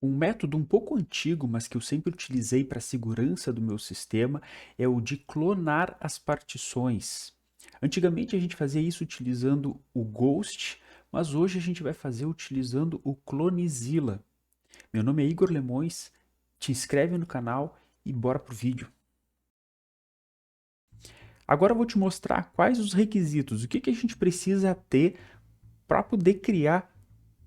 Um método um pouco antigo, mas que eu sempre utilizei para a segurança do meu sistema, é o de clonar as partições. Antigamente a gente fazia isso utilizando o Ghost, mas hoje a gente vai fazer utilizando o Clonezilla. Meu nome é Igor Lemões, te inscreve no canal e bora pro vídeo. Agora eu vou te mostrar quais os requisitos, o que a gente precisa ter para poder criar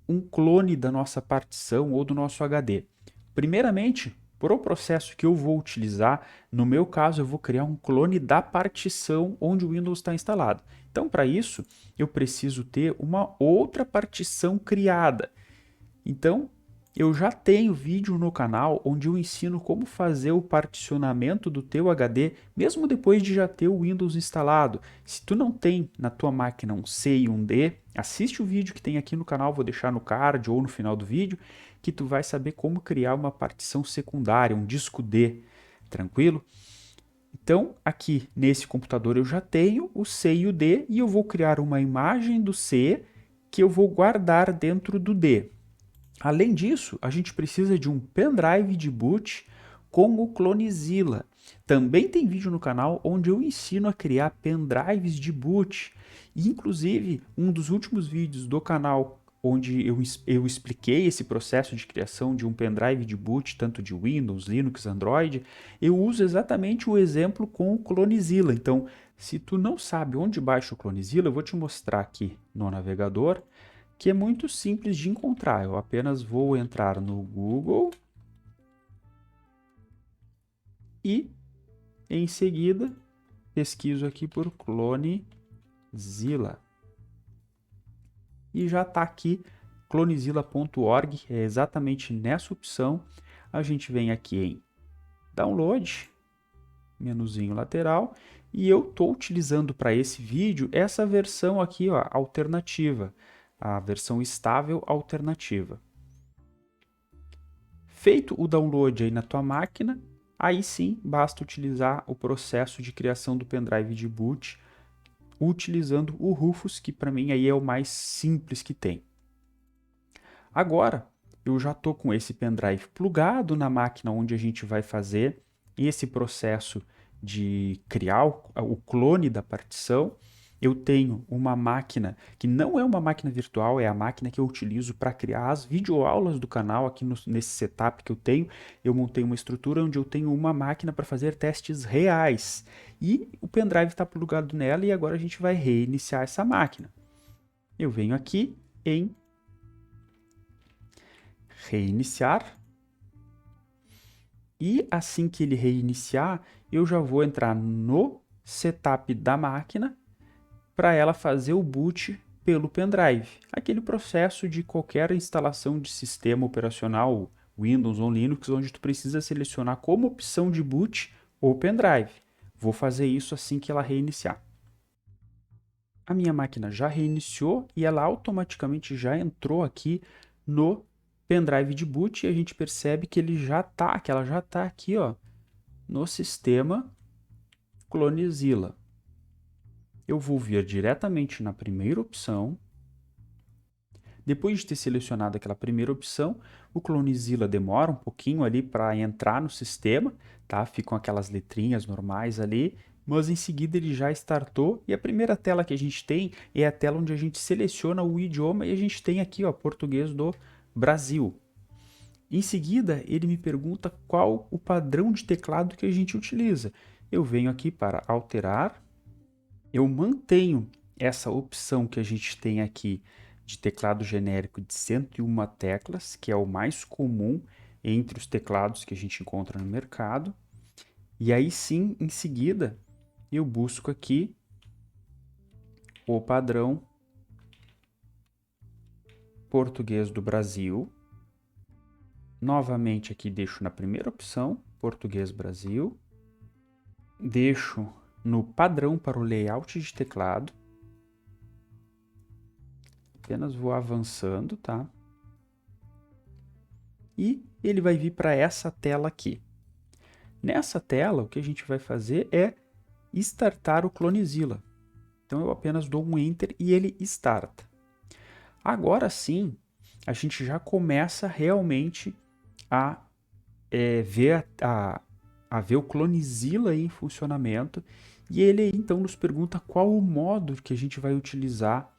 um clone da nossa partição ou do nosso HD. Primeiramente, para o processo que eu vou utilizar, no meu caso eu vou criar um clone da partição onde o Windows está instalado. Então, para isso, eu preciso ter uma outra partição criada. Então, eu já tenho vídeo no canal onde eu ensino como fazer o particionamento do teu HD, mesmo depois de já ter o Windows instalado. Se tu não tem na tua máquina um C e um D, assiste o vídeo que tem aqui no canal, vou deixar no card ou no final do vídeo, que tu vai saber como criar uma partição secundária, um disco D, tranquilo? Então, aqui nesse computador eu já tenho o C e o D e eu vou criar uma imagem do C que eu vou guardar dentro do D. Além disso, a gente precisa de um pendrive de boot com o Clonezilla. Também tem vídeo no canal onde eu ensino a criar pendrives de boot. Inclusive, um dos últimos vídeos do canal onde eu expliquei esse processo de criação de um pendrive de boot, tanto de Windows, Linux, Android, eu uso exatamente o exemplo com o Clonezilla. Então, se tu não sabe onde baixa o Clonezilla, eu vou te mostrar aqui no navegador, que é muito simples de encontrar. Eu apenas vou entrar no Google e, em seguida, pesquiso aqui por Clonezilla. E já está aqui, clonezilla.org, é exatamente nessa opção. A gente vem aqui em Download, menuzinho lateral, e eu estou utilizando para esse vídeo essa versão aqui, ó, alternativa, a versão estável alternativa. Feito o download aí na tua máquina, aí sim basta utilizar o processo de criação do pendrive de boot utilizando o Rufus, que para mim aí é o mais simples que tem. Agora, eu já estou com esse pendrive plugado na máquina onde a gente vai fazer esse processo de criar o clone da partição. Eu tenho uma máquina que não é uma máquina virtual, é a máquina que eu utilizo para criar as videoaulas do canal. Aqui nesse setup que eu tenho, eu montei uma estrutura onde eu tenho uma máquina para fazer testes reais. E o pendrive está plugado nela e agora a gente vai reiniciar essa máquina. Eu venho aqui em reiniciar. E assim que ele reiniciar, eu já vou entrar no setup da máquina para ela fazer o boot pelo pendrive. Aquele processo de qualquer instalação de sistema operacional, Windows ou Linux, onde tu precisa selecionar como opção de boot o pendrive. Vou fazer isso assim que ela reiniciar. A minha máquina já reiniciou e ela automaticamente já entrou aqui no pendrive de boot e a gente percebe que que ela já está aqui, ó, no sistema Clonezilla. Eu vou vir diretamente na primeira opção. Depois de ter selecionado aquela primeira opção, o Clonezilla demora um pouquinho ali para entrar no sistema, tá? Ficam aquelas letrinhas normais ali, mas em seguida ele já startou e a primeira tela que a gente tem é a tela onde a gente seleciona o idioma e a gente tem aqui, ó, português do Brasil. Em seguida, ele me pergunta qual o padrão de teclado que a gente utiliza. Eu venho aqui para alterar, eu mantenho essa opção que a gente tem aqui de teclado genérico de 101 teclas, que é o mais comum entre os teclados que a gente encontra no mercado. E aí sim, em seguida, eu busco aqui o padrão português do Brasil. Novamente aqui deixo na primeira opção, português Brasil. Deixo no padrão para o layout de teclado. Apenas vou avançando, tá? E ele vai vir para essa tela aqui. Nessa tela, o que a gente vai fazer é startar o Clonezilla. Então eu apenas dou um Enter e ele starta. Agora sim, a gente já começa realmente a ver a ver o Clonezilla aí em funcionamento, e ele aí, então nos pergunta qual o modo que a gente vai utilizar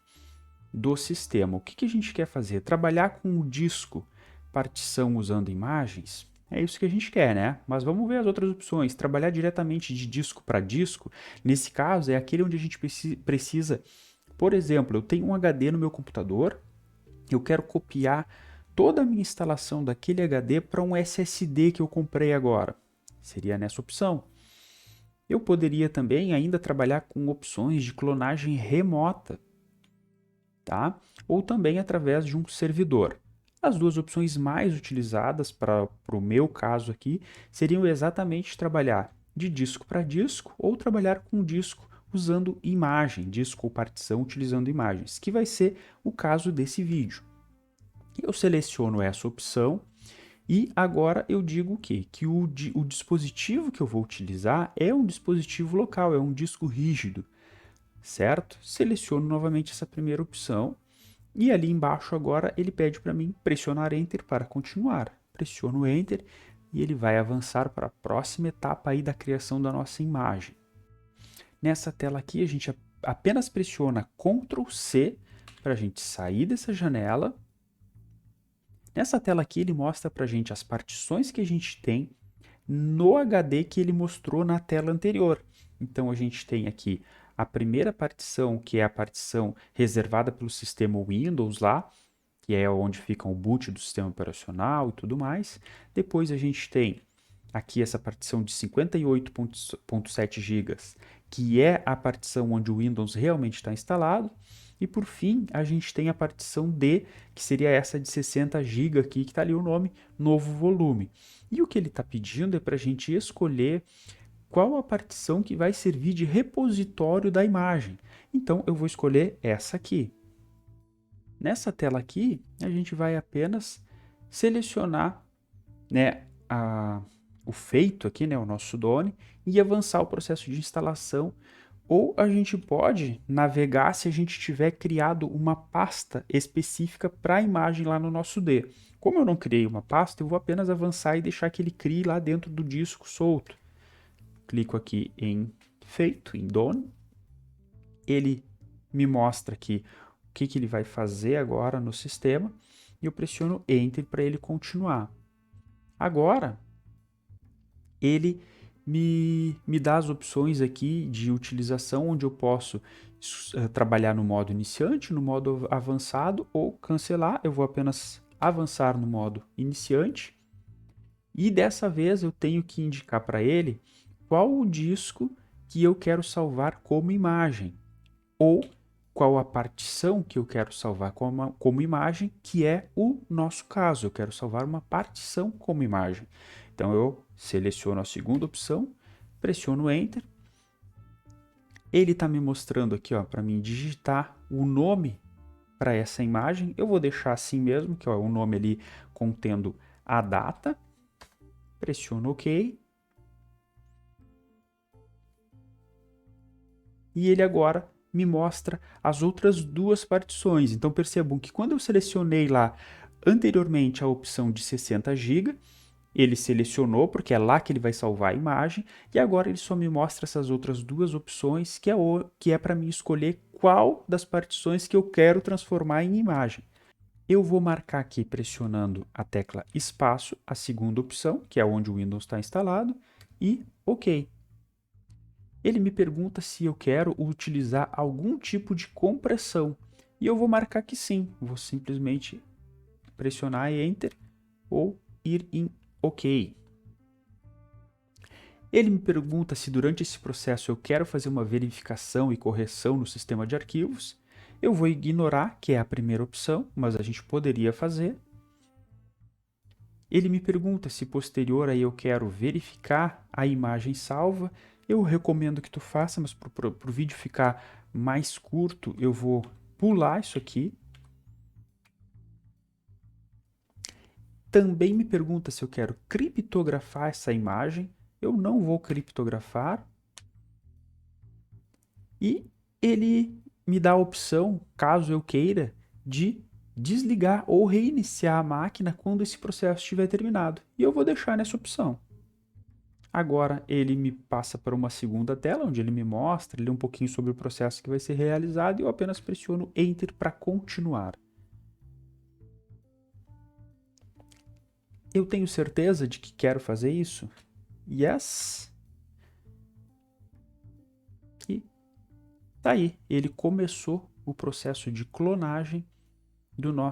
do sistema. O que a gente quer fazer? Trabalhar com o disco partição usando imagens? É isso que a gente quer, né? Mas vamos ver as outras opções. Trabalhar diretamente de disco para disco, nesse caso, é aquele onde a gente precisa, por exemplo, eu tenho um HD no meu computador, eu quero copiar toda a minha instalação daquele HD para um SSD que eu comprei agora. Seria nessa opção. Eu poderia também ainda trabalhar com opções de clonagem remota, tá? Ou também através de um servidor. As duas opções mais utilizadas para o meu caso aqui seriam exatamente trabalhar de disco para disco ou trabalhar com disco usando imagem, disco ou partição utilizando imagens, que vai ser o caso desse vídeo. Eu seleciono essa opção e agora eu digo o quê? Que o dispositivo que eu vou utilizar é um dispositivo local, é um disco rígido, certo? Seleciono novamente essa primeira opção e ali embaixo agora ele pede para mim pressionar Enter para continuar. Pressiono Enter e ele vai avançar para a próxima etapa aí da criação da nossa imagem. Nessa tela aqui a gente apenas pressiona Ctrl C para a gente sair dessa janela. Nessa tela aqui ele mostra para a gente as partições que a gente tem no HD que ele mostrou na tela anterior. Então a gente tem aqui a primeira partição, que é a partição reservada pelo sistema Windows lá, que é onde fica o boot do sistema operacional e tudo mais. Depois a gente tem aqui essa partição de 58.7 GB, que é a partição onde o Windows realmente está instalado. E por fim, a gente tem a partição D, que seria essa de 60 GB aqui, que está ali o nome, novo volume. E o que ele está pedindo é para a gente escolher qual a partição que vai servir de repositório da imagem. Então, eu vou escolher essa aqui. Nessa tela aqui, a gente vai apenas selecionar, né, o feito aqui, né, o nosso Done, e avançar o processo de instalação. Ou a gente pode navegar se a gente tiver criado uma pasta específica para a imagem lá no nosso D. Como eu não criei uma pasta, eu vou apenas avançar e deixar que ele crie lá dentro do disco solto. Clico aqui em Feito, em Done. Ele me mostra aqui o que ele vai fazer agora no sistema e eu pressiono Enter para ele continuar. Agora, ele me dá as opções aqui de utilização, onde eu posso trabalhar no modo iniciante, no modo avançado ou cancelar. Eu vou apenas avançar no modo iniciante e dessa vez eu tenho que indicar para ele qual o disco que eu quero salvar como imagem ou qual a partição que eu quero salvar como imagem, que é o nosso caso. Eu quero salvar uma partição como imagem. Então eu seleciono a segunda opção, pressiono Enter. Ele está me mostrando aqui para mim digitar o nome para essa imagem. Eu vou deixar assim mesmo, que é o nome ali contendo a data. Pressiono OK. E ele agora me mostra as outras duas partições. Então percebam que quando eu selecionei lá anteriormente a opção de 60 GB, ele selecionou porque é lá que ele vai salvar a imagem, e agora ele só me mostra essas outras duas opções, que é para mim escolher qual das partições que eu quero transformar em imagem. Eu vou marcar aqui pressionando a tecla espaço, a segunda opção, que é onde o Windows está instalado, e OK. Ele me pergunta se eu quero utilizar algum tipo de compressão. E eu vou marcar que sim. Vou simplesmente pressionar Enter ou ir em OK. Ele me pergunta se durante esse processo eu quero fazer uma verificação e correção no sistema de arquivos. Eu vou ignorar, que é a primeira opção, mas a gente poderia fazer. Ele me pergunta se posterior aí eu quero verificar a imagem salva. Eu recomendo que tu faça, mas para o vídeo ficar mais curto, eu vou pular isso aqui. Também me pergunta se eu quero criptografar essa imagem. Eu não vou criptografar. E ele me dá a opção, caso eu queira, de desligar ou reiniciar a máquina quando esse processo estiver terminado. E eu vou deixar nessa opção. Agora ele me passa para uma segunda tela, onde ele me mostra um pouquinho sobre o processo que vai ser realizado e eu apenas pressiono Enter para continuar. Eu tenho certeza de que quero fazer isso? Yes! E tá aí, ele começou o processo de clonagem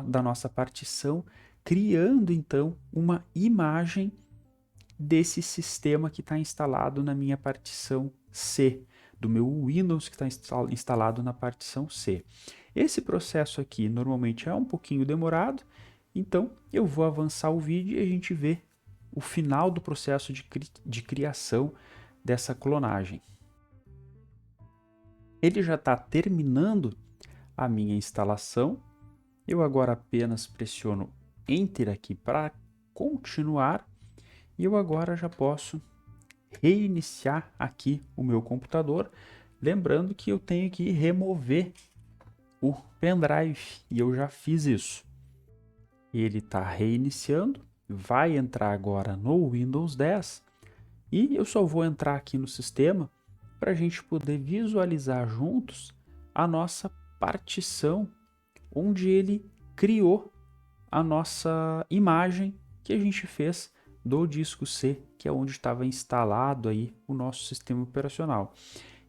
da nossa partição, criando então uma imagem desse sistema que está instalado na minha partição C, do meu Windows que está instalado na partição C. Esse processo aqui normalmente é um pouquinho demorado, então eu vou avançar o vídeo e a gente vê o final do processo de criação dessa clonagem. Ele já está terminando a minha instalação. Eu agora apenas pressiono Enter aqui para continuar e eu agora já posso reiniciar aqui o meu computador, lembrando que eu tenho que remover o pendrive e eu já fiz isso. Ele está reiniciando, vai entrar agora no Windows 10 e eu só vou entrar aqui no sistema para a gente poder visualizar juntos a nossa partição onde ele criou a nossa imagem que a gente fez do disco C, que é onde estava instalado aí o nosso sistema operacional.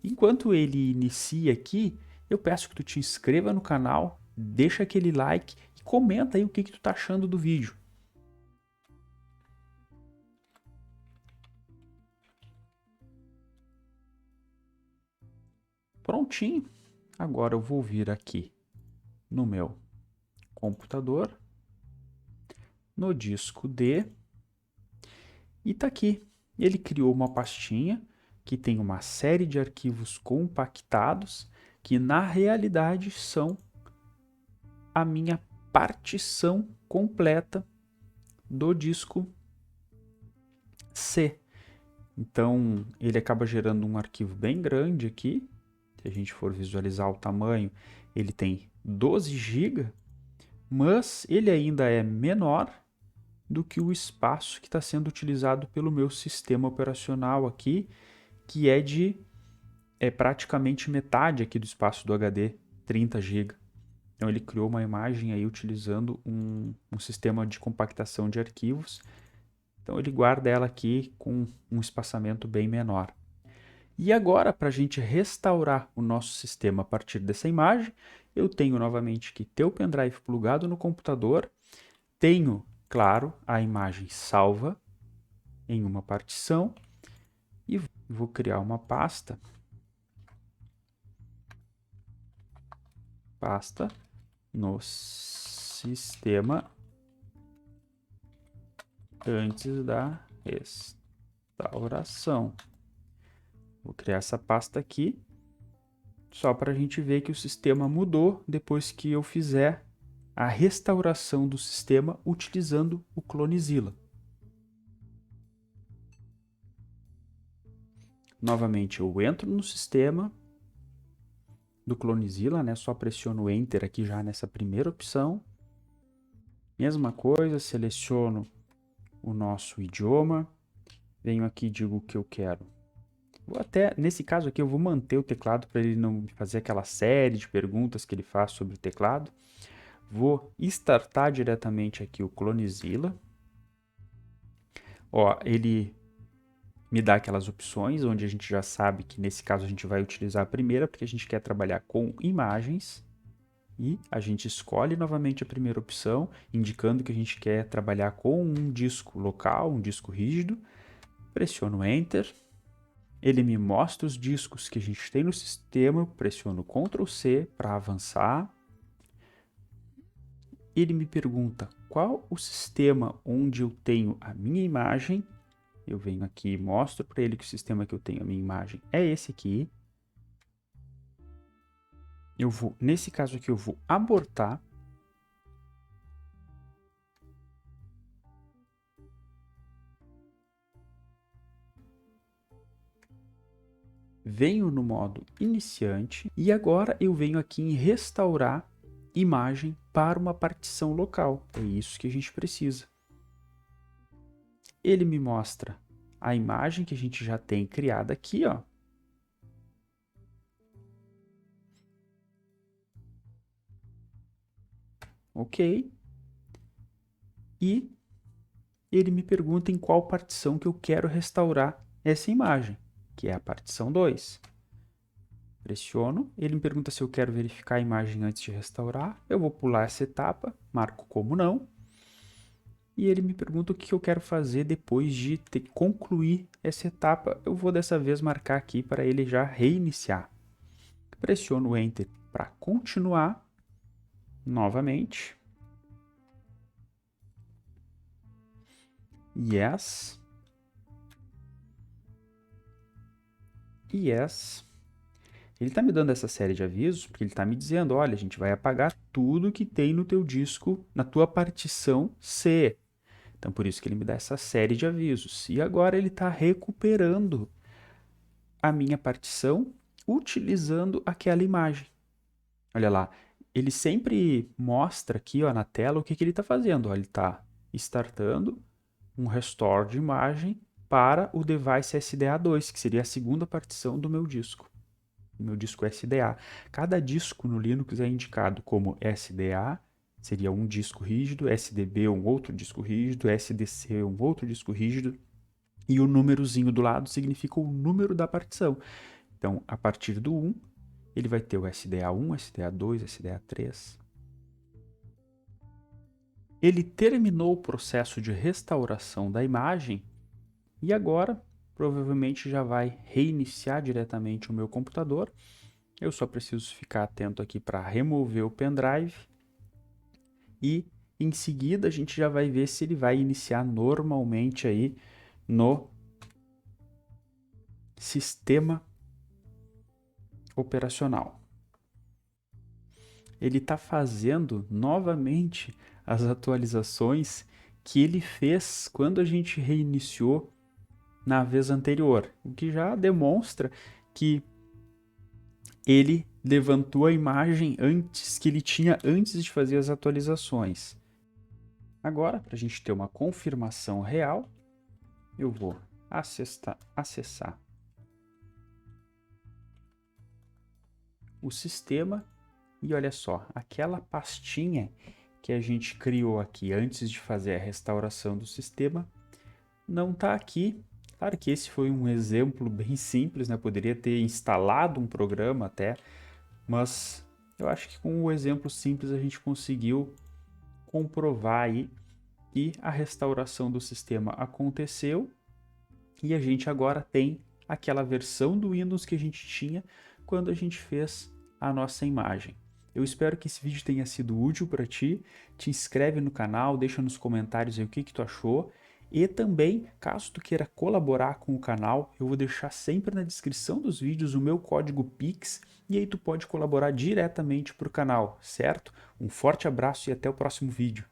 Enquanto ele inicia aqui, eu peço que tu te inscreva no canal, deixa aquele like e comenta aí o que tu tá achando do vídeo. Prontinho. Agora eu vou vir aqui no meu computador, no disco D, e tá aqui. Ele criou uma pastinha que tem uma série de arquivos compactados que na realidade são a minha partição completa do disco C. Então ele acaba gerando um arquivo bem grande aqui. Se a gente for visualizar o tamanho, ele tem 12 GB, mas ele ainda é menor do que o espaço que está sendo utilizado pelo meu sistema operacional aqui, que é praticamente metade aqui do espaço do HD, 30 GB. Então ele criou uma imagem aí utilizando um sistema de compactação de arquivos. Então ele guarda ela aqui com um espaçamento bem menor. E agora, para a gente restaurar o nosso sistema a partir dessa imagem, eu tenho novamente que ter o pendrive plugado no computador, tenho, claro, a imagem salva em uma partição e vou criar uma pasta no sistema antes da restauração. Vou criar essa pasta aqui, só para a gente ver que o sistema mudou depois que eu fizer a restauração do sistema utilizando o Clonezilla. Novamente eu entro no sistema do Clonezilla, né? Só pressiono Enter aqui já nessa primeira opção. Mesma coisa, seleciono o nosso idioma, venho aqui e digo o que eu quero. Nesse caso aqui eu vou manter o teclado para ele não fazer aquela série de perguntas que ele faz sobre o teclado. Vou startar diretamente aqui o Clonezilla. Ó, ele me dá aquelas opções onde a gente já sabe que nesse caso a gente vai utilizar a primeira porque a gente quer trabalhar com imagens. E a gente escolhe novamente a primeira opção, indicando que a gente quer trabalhar com um disco local, um disco rígido. Pressiono Enter. Ele me mostra os discos que a gente tem no sistema, eu pressiono Ctrl C para avançar. Ele me pergunta qual o sistema onde eu tenho a minha imagem. Eu venho aqui e mostro para ele que o sistema que eu tenho a minha imagem é esse aqui. Nesse caso aqui, eu vou abortar. Venho no modo iniciante e agora eu venho aqui em restaurar imagem para uma partição local. É isso que a gente precisa. Ele me mostra a imagem que a gente já tem criada aqui, ó. Ok. E ele me pergunta em qual partição que eu quero restaurar essa imagem, que é a partição 2. Pressiono, ele me pergunta se eu quero verificar a imagem antes de restaurar. Eu vou pular essa etapa, marco como não. E ele me pergunta o que eu quero fazer depois de ter que concluir essa etapa. Eu vou dessa vez marcar aqui para ele já reiniciar. Pressiono o Enter para continuar novamente. Yes. Yes. Ele está me dando essa série de avisos porque ele está me dizendo, olha, a gente vai apagar tudo que tem no teu disco, na tua partição C. Então, por isso que ele me dá essa série de avisos. E agora ele está recuperando a minha partição utilizando aquela imagem. Olha lá, ele sempre mostra aqui ó, na tela o que ele está fazendo. Ó, ele está startando um restore de imagem para o device SDA2, que seria a segunda partição do meu disco. Meu disco SDA. Cada disco no Linux é indicado como SDA, seria um disco rígido, SDB um outro disco rígido, SDC um outro disco rígido, e o númerozinho do lado significa o número da partição. Então, a partir do 1, ele vai ter o SDA1, SDA2, SDA3. Ele terminou o processo de restauração da imagem e agora provavelmente já vai reiniciar diretamente o meu computador. Eu só preciso ficar atento aqui para remover o pendrive e em seguida a gente já vai ver se ele vai iniciar normalmente aí no sistema operacional. Ele está fazendo novamente as atualizações que ele fez quando a gente reiniciou na vez anterior, o que já demonstra que ele levantou a imagem antes que ele tinha antes de fazer as atualizações. Agora, para a gente ter uma confirmação real, eu vou acessar o sistema e olha só, aquela pastinha que a gente criou aqui antes de fazer a restauração do sistema não está aqui. Claro que esse foi um exemplo bem simples, né? Poderia ter instalado um programa até, mas eu acho que com o exemplo simples a gente conseguiu comprovar aí que a restauração do sistema aconteceu e a gente agora tem aquela versão do Windows que a gente tinha quando a gente fez a nossa imagem. Eu espero que esse vídeo tenha sido útil para ti. Te inscreve no canal, deixa nos comentários aí o que tu achou. E também, caso tu queira colaborar com o canal, eu vou deixar sempre na descrição dos vídeos o meu código Pix e aí tu pode colaborar diretamente para o canal, certo? Um forte abraço e até o próximo vídeo.